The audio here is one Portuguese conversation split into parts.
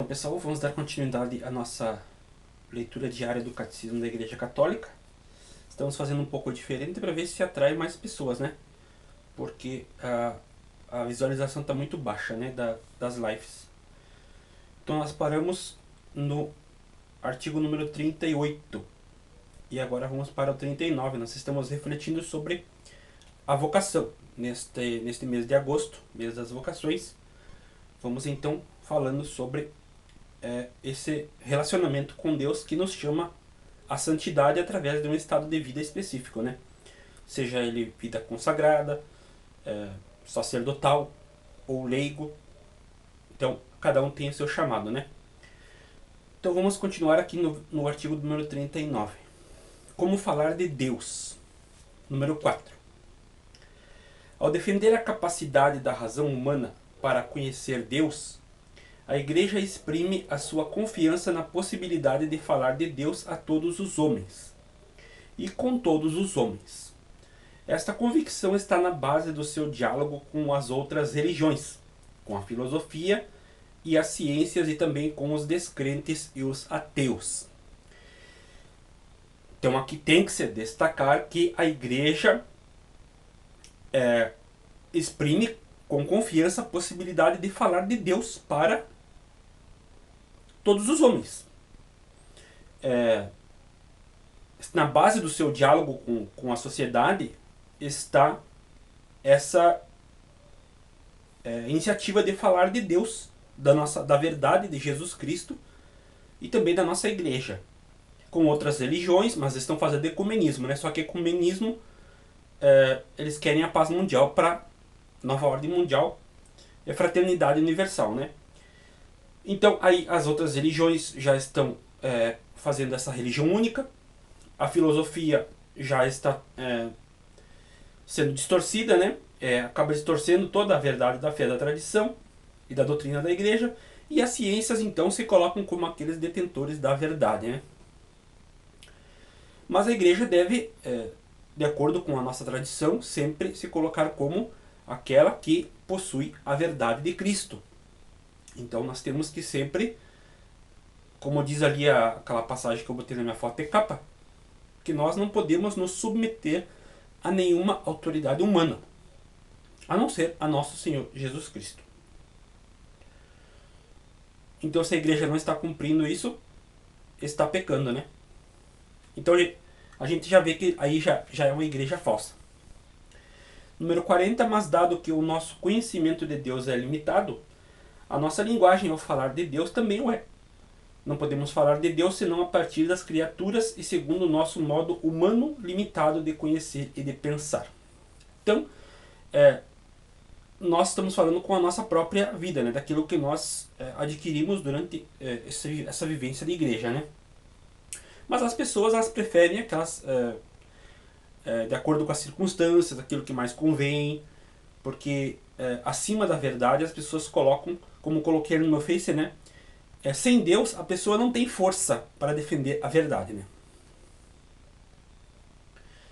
pessoal, vamos dar continuidade à nossa leitura diária do Catecismo da Igreja Católica. Estamos fazendo um pouco diferente para ver se atrai mais pessoas, né? Porque a visualização está muito baixa, né, das lives. Então nós paramos no artigo número 38 e agora vamos para o 39. Nós estamos refletindo sobre a vocação neste mês de agosto, mês das vocações. Vamos então falando sobre esse relacionamento com Deus que nos chama a santidade através de um estado de vida específico, né? Seja ele vida consagrada, sacerdotal ou leigo. Então, cada um tem o seu chamado, né? Então vamos continuar aqui no artigo número 39. Como falar de Deus? Número 4. Ao defender a capacidade da razão humana para conhecer Deus, a Igreja exprime a sua confiança na possibilidade de falar de Deus a todos os homens e com todos os homens. Esta convicção está na base do seu diálogo com as outras religiões, com a filosofia e as ciências e também com os descrentes e os ateus. Então aqui tem que se destacar que a Igreja exprime com confiança a possibilidade de falar de Deus para todos os homens. Na base do seu diálogo com a sociedade está essa iniciativa de falar de Deus, da verdade de Jesus Cristo e também da nossa igreja. Com outras religiões, mas estão fazendo ecumenismo, né? Só que ecumenismo, eles querem a paz mundial para nova ordem mundial e a fraternidade universal, né? Então aí as outras religiões já estão fazendo essa religião única. A filosofia já está sendo distorcida, né? Acaba distorcendo toda a verdade da fé, da tradição e da doutrina da igreja. E as ciências então se colocam como aqueles detentores da verdade, né? Mas a igreja deve, de acordo com a nossa tradição, sempre se colocar como aquela que possui a verdade de Cristo. Então nós temos que sempre, como diz ali aquela passagem que eu botei na minha foto de capa, que nós não podemos nos submeter a nenhuma autoridade humana, a não ser a nosso Senhor Jesus Cristo. Então se a igreja não está cumprindo isso, está pecando, né? Então a gente já vê que aí já é uma igreja falsa. Número 40, mas dado que o nosso conhecimento de Deus é limitado, a nossa linguagem ao falar de Deus também o é. Não podemos falar de Deus senão a partir das criaturas e segundo o nosso modo humano limitado de conhecer e de pensar. Então, nós estamos falando com a nossa própria vida, né? Daquilo que nós adquirimos durante essa vivência de igreja, né? Mas as pessoas elas preferem aquelas, de acordo com as circunstâncias, aquilo que mais convém, porque acima da verdade as pessoas colocam, como coloquei no meu Face, né? Sem Deus a pessoa não tem força para defender a verdade, né?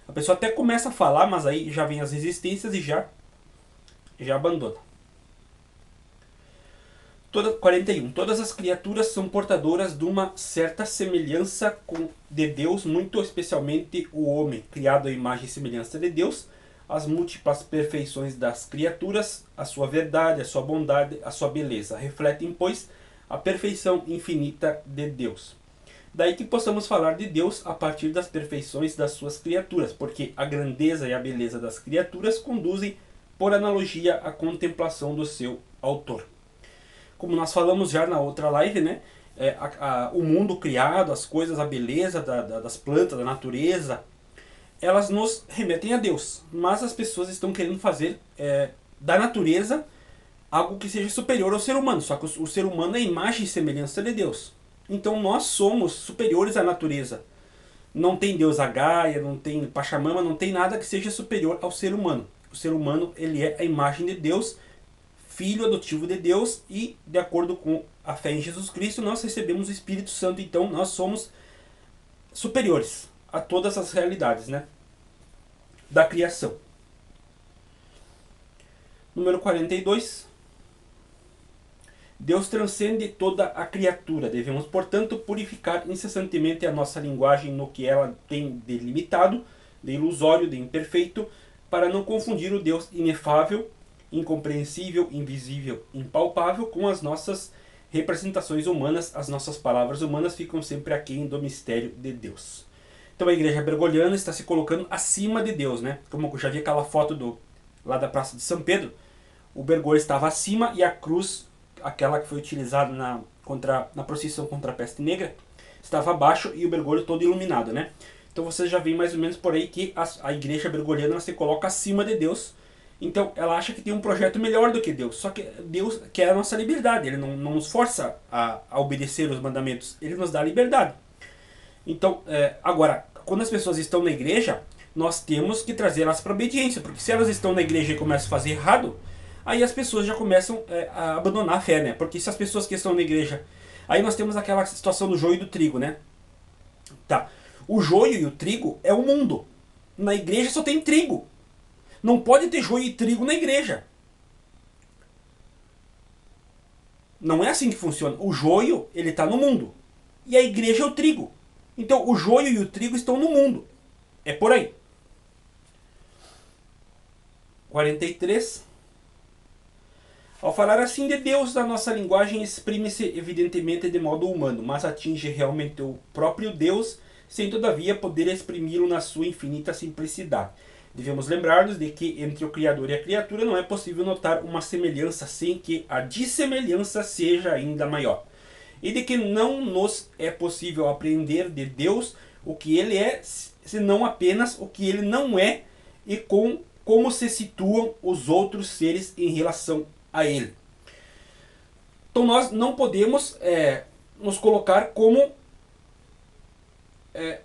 A pessoa até começa a falar, mas aí já vem as resistências e já abandona. 41. Todas as criaturas são portadoras de uma certa semelhança de Deus, muito especialmente o homem, criado à imagem e semelhança de Deus, as múltiplas perfeições das criaturas, a sua verdade, a sua bondade, a sua beleza, refletem, pois, a perfeição infinita de Deus. Daí que possamos falar de Deus a partir das perfeições das suas criaturas, porque a grandeza e a beleza das criaturas conduzem, por analogia, à contemplação do seu autor. Como nós falamos já na outra live, né? O mundo criado, as coisas, a beleza das plantas, da natureza, elas nos remetem a Deus. Mas as pessoas estão querendo fazer da natureza algo que seja superior ao ser humano. Só que o ser humano é a imagem e semelhança de Deus. Então nós somos superiores à natureza. Não tem Deus Gaia, não tem Pachamama, não tem nada que seja superior ao ser humano. O ser humano ele é a imagem de Deus, filho adotivo de Deus, e de acordo com a fé em Jesus Cristo nós recebemos o Espírito Santo. Então nós somos superiores a todas as realidades, né, da criação. Número 42. Deus transcende toda a criatura. Devemos, portanto, purificar incessantemente a nossa linguagem no que ela tem de limitado, de ilusório, de imperfeito, para não confundir o Deus inefável, incompreensível, invisível, impalpável com as nossas representações humanas. As nossas palavras humanas ficam sempre aquém do mistério de Deus. Então a igreja bergoliana está se colocando acima de Deus, né? Como eu já vi aquela foto lá da Praça de São Pedro, o Bergoglio estava acima e a cruz, aquela que foi utilizada na procissão contra a peste negra, estava abaixo e o Bergoglio todo iluminado, né? Então você já vê mais ou menos por aí que a igreja bergoliana se coloca acima de Deus. Então ela acha que tem um projeto melhor do que Deus. Só que Deus quer a nossa liberdade. Ele não nos força a obedecer os mandamentos. Ele nos dá liberdade. Então, agora, quando as pessoas estão na igreja, nós temos que trazer elas para a obediência. Porque se elas estão na igreja e começam a fazer errado, aí as pessoas já começam a abandonar a fé, né? Porque se as pessoas que estão na igreja... Aí nós temos aquela situação do joio e do trigo, né? Tá. O joio e o trigo é o mundo. Na igreja só tem trigo. Não pode ter joio e trigo na igreja. Não é assim que funciona. O joio, ele está no mundo. E a igreja é o trigo. Então o joio e o trigo estão no mundo. É por aí. 43. Ao falar assim de Deus, a nossa linguagem exprime-se evidentemente de modo humano, mas atinge realmente o próprio Deus, sem todavia poder exprimi-lo na sua infinita simplicidade. Devemos lembrar-nos de que entre o Criador e a criatura não é possível notar uma semelhança sem que a dissemelhança seja ainda maior. E de que não nos é possível apreender de Deus o que Ele é, senão apenas o que Ele não é e como se situam os outros seres em relação a Ele. Então nós não podemos nos colocar como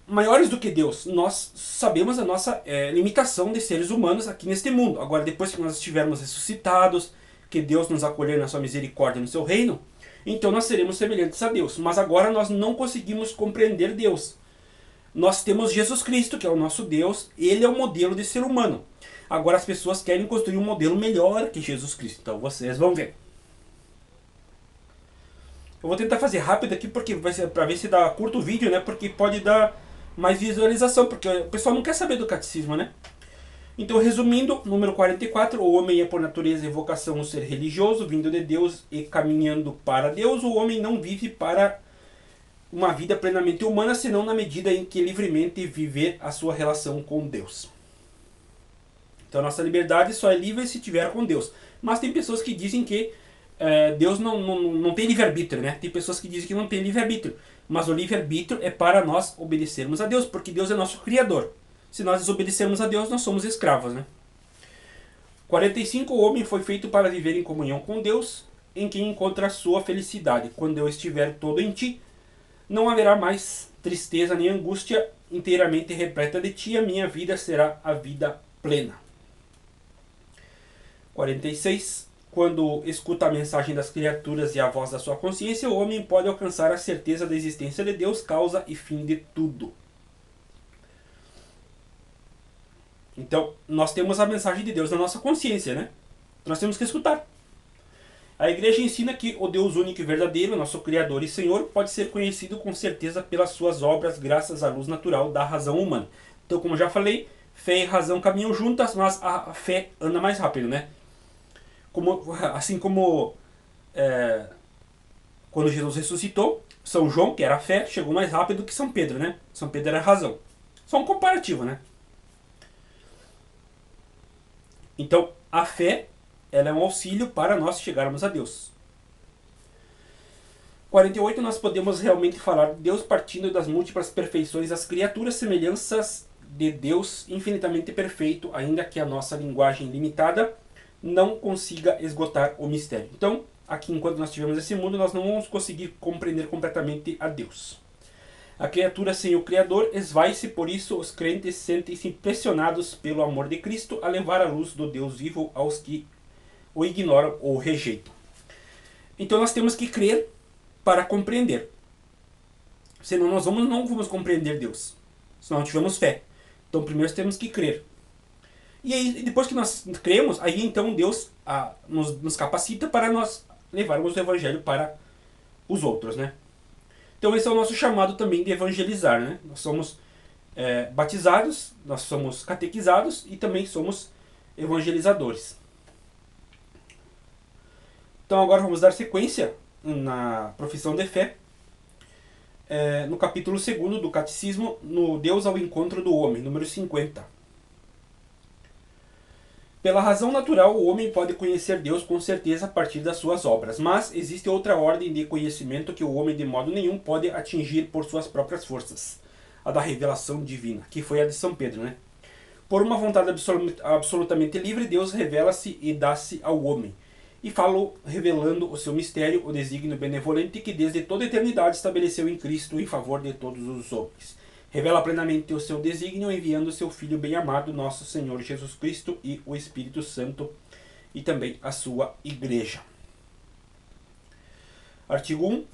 maiores do que Deus. Nós sabemos a nossa limitação de seres humanos aqui neste mundo. Agora, depois que nós estivermos ressuscitados, que Deus nos acolher na sua misericórdia no seu reino, então nós seremos semelhantes a Deus. Mas agora nós não conseguimos compreender Deus. Nós temos Jesus Cristo, que é o nosso Deus. Ele é o modelo de ser humano. Agora as pessoas querem construir um modelo melhor que Jesus Cristo. Então vocês vão ver. Eu vou tentar fazer rápido aqui porque vai ser para ver se dá curto o vídeo, né? Porque pode dar mais visualização, porque o pessoal não quer saber do catecismo, né? Então, resumindo, número 44, o homem é por natureza e vocação um ser religioso, vindo de Deus e caminhando para Deus. O homem não vive para uma vida plenamente humana, senão na medida em que livremente viver a sua relação com Deus. Então, a nossa liberdade só é livre se tiver com Deus. Mas tem pessoas que dizem que Deus não tem livre-arbítrio, né? Tem pessoas que dizem que não tem livre-arbítrio. Mas o livre-arbítrio é para nós obedecermos a Deus, porque Deus é nosso Criador. Se nós desobedecermos a Deus, nós somos escravos, né? 45. O homem foi feito para viver em comunhão com Deus, em quem encontra a sua felicidade. Quando eu estiver todo em ti, não haverá mais tristeza nem angústia, inteiramente repleta de ti, a minha vida será a vida plena. 46. Quando escuta a mensagem das criaturas e a voz da sua consciência, o homem pode alcançar a certeza da existência de Deus, causa e fim de tudo. Então, nós temos a mensagem de Deus na nossa consciência, né? Nós temos que escutar. A igreja ensina que o Deus único e verdadeiro, nosso Criador e Senhor, pode ser conhecido com certeza pelas suas obras, graças à luz natural da razão humana. Então, como já falei, fé e razão caminham juntas, mas a fé anda mais rápido, né? Assim como quando Jesus ressuscitou, São João, que era a fé, chegou mais rápido que São Pedro, né? São Pedro era a razão. Só um comparativo, né? Então, a fé, ela é um auxílio para nós chegarmos a Deus. 48. Nós podemos realmente falar de Deus partindo das múltiplas perfeições das criaturas, semelhanças de Deus infinitamente perfeito, ainda que a nossa linguagem limitada não consiga esgotar o mistério. Então, aqui enquanto nós estivermos nesse mundo, nós não vamos conseguir compreender completamente a Deus. A criatura sem o Criador esvai-se, por isso os crentes sentem-se impressionados pelo amor de Cristo a levar a luz do Deus vivo aos que o ignoram ou rejeitam. Então nós temos que crer para compreender. Senão nós não vamos compreender Deus. Se não tivermos fé. Então primeiro temos que crer. E aí, depois que nós cremos, aí então Deus nos capacita para nós levarmos o evangelho para os outros, né? Então esse é o nosso chamado também de evangelizar, né? Nós somos batizados, nós somos catequizados e também somos evangelizadores. Então agora vamos dar sequência na profissão de fé, no capítulo 2 do Catecismo, no Deus ao encontro do homem, número 50. Pela razão natural, o homem pode conhecer Deus com certeza a partir das suas obras, mas existe outra ordem de conhecimento que o homem de modo nenhum pode atingir por suas próprias forças, a da revelação divina, que foi a de São Pedro, né? Por uma vontade absolutamente livre, Deus revela-se e dá-se ao homem, e fala revelando o seu mistério, o desígnio benevolente que desde toda a eternidade estabeleceu em Cristo em favor de todos os homens. Revela plenamente o seu desígnio enviando seu Filho bem-amado, nosso Senhor Jesus Cristo, e o Espírito Santo, e também a sua Igreja. Artigo 1.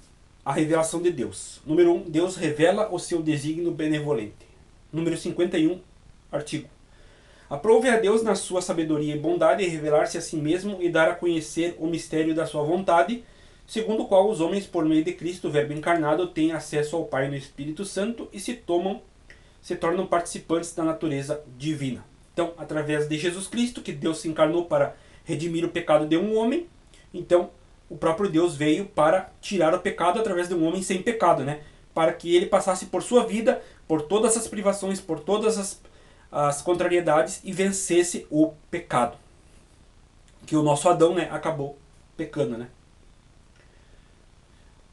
A revelação de Deus. Número 1. Deus revela o seu desígnio benevolente. Número 51. Artigo. Aprove a Deus na sua sabedoria e bondade revelar-se a si mesmo e dar a conhecer o mistério da sua vontade, segundo o qual os homens, por meio de Cristo, o Verbo encarnado, têm acesso ao Pai no Espírito Santo e se tornam participantes da natureza divina. Então, através de Jesus Cristo, que Deus se encarnou para redimir o pecado de um homem, então o próprio Deus veio para tirar o pecado através de um homem sem pecado, né? Para que ele passasse por sua vida, por todas as privações, por todas as contrariedades e vencesse o pecado. Que o nosso Adão, né, acabou pecando, né?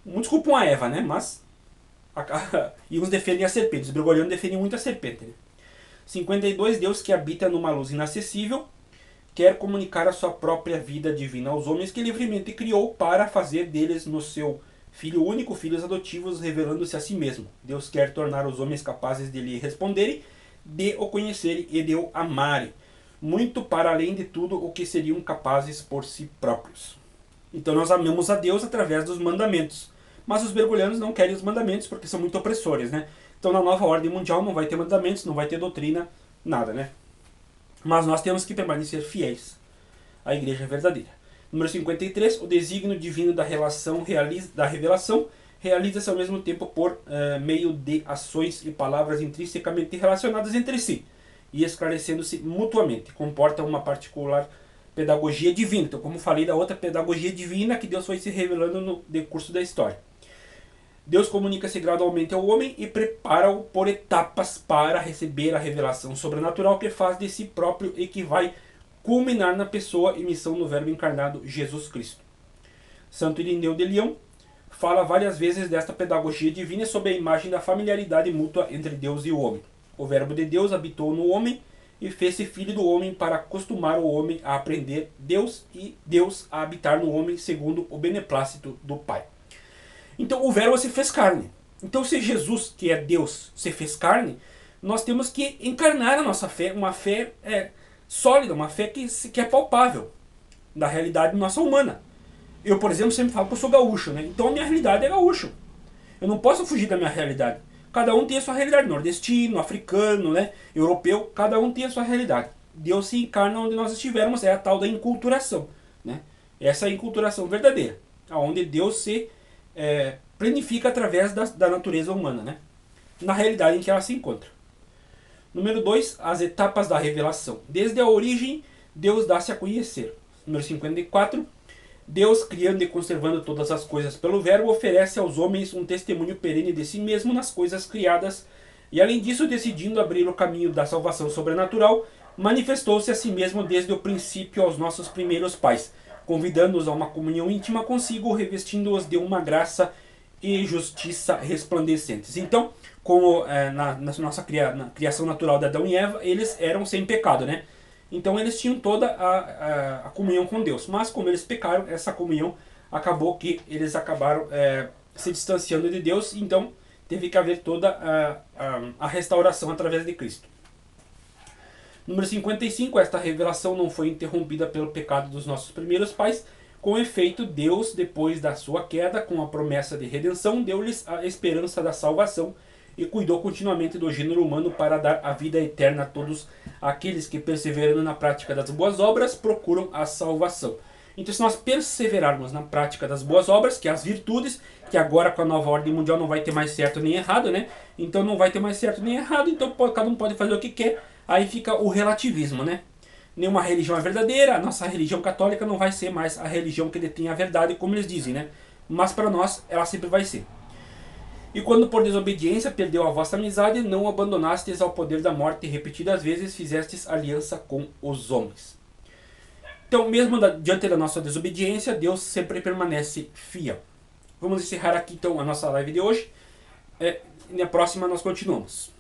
Muitos culpam a Eva, né? Mas e uns defendem a serpente. Os gregorianos defendem muito a serpente, né? 52. Deus, que habita numa luz inacessível, quer comunicar a sua própria vida divina aos homens que livremente criou para fazer deles no seu Filho único, filhos adotivos, revelando-se a si mesmo. Deus quer tornar os homens capazes de lhe responderem, de o conhecerem e de o amarem, muito para além de tudo o que seriam capazes por si próprios. Então nós amamos a Deus através dos mandamentos. Mas os mergulhanos não querem os mandamentos porque são muito opressores, né? Então na nova ordem mundial não vai ter mandamentos, não vai ter doutrina, nada, né? Mas nós temos que permanecer fiéis à igreja verdadeira. Número 53. O desígnio divino da revelação realiza-se ao mesmo tempo por meio de ações e palavras intrinsecamente relacionadas entre si e esclarecendo-se mutuamente. Comporta uma particular pedagogia divina. Então, como falei da outra pedagogia divina que Deus foi se revelando no decurso da história. Deus comunica-se gradualmente ao homem e prepara-o por etapas para receber a revelação sobrenatural que faz de si próprio e que vai culminar na pessoa e missão do Verbo encarnado Jesus Cristo. Santo Irineu de Leão fala várias vezes desta pedagogia divina sob a imagem da familiaridade mútua entre Deus e o homem. O Verbo de Deus habitou no homem e fez-se filho do homem para acostumar o homem a aprender Deus e Deus a habitar no homem segundo o beneplácito do Pai. Então o Verbo se fez carne. Então se Jesus, que é Deus, se fez carne, nós temos que encarnar a nossa fé, uma fé sólida, uma fé que é palpável da realidade nossa humana. Eu, por exemplo, sempre falo que eu sou gaúcho, né? Então a minha realidade é gaúcho. Eu não posso fugir da minha realidade. Cada um tem a sua realidade, nordestino, africano, né? Europeu, cada um tem a sua realidade. Deus se encarna onde nós estivermos, é a tal da enculturação, né? Essa é a enculturação verdadeira, onde Deus se planifica através da natureza humana, né? Na realidade em que ela se encontra. Número 2, as etapas da revelação. Desde a origem, Deus dá-se a conhecer. Número 54, Deus, criando e conservando todas as coisas pelo Verbo, oferece aos homens um testemunho perene de si mesmo nas coisas criadas, e além disso, decidindo abrir o caminho da salvação sobrenatural, manifestou-se a si mesmo desde o princípio aos nossos primeiros pais, convidando-os a uma comunhão íntima consigo, revestindo-os de uma graça e justiça resplandecentes. Então, como na nossa criação natural de Adão e Eva, eles eram sem pecado, né? Então eles tinham toda a comunhão com Deus. Mas como eles pecaram, essa comunhão acabou que eles acabaram se distanciando de Deus. Então teve que haver toda a restauração através de Cristo. Número 55. Esta revelação não foi interrompida pelo pecado dos nossos primeiros pais. Com efeito, Deus, depois da sua queda, com a promessa de redenção, deu-lhes a esperança da salvação e cuidou continuamente do gênero humano para dar a vida eterna a todos aqueles que, perseverando na prática das boas obras, procuram a salvação. Então, se nós perseverarmos na prática das boas obras, que é as virtudes, que agora com a nova ordem mundial não vai ter mais certo nem errado, né? Então não vai ter mais certo nem errado, então cada um pode fazer o que quer, aí fica o relativismo, né? Nenhuma religião é verdadeira, a nossa religião católica não vai ser mais a religião que detém a verdade, como eles dizem, né? Mas para nós, ela sempre vai ser. E quando por desobediência perdeu a vossa amizade, não abandonastes ao poder da morte, e repetidas vezes fizestes aliança com os homens. Então, mesmo diante da nossa desobediência, Deus sempre permanece fiel. Vamos encerrar aqui então a nossa live de hoje. E na próxima nós continuamos.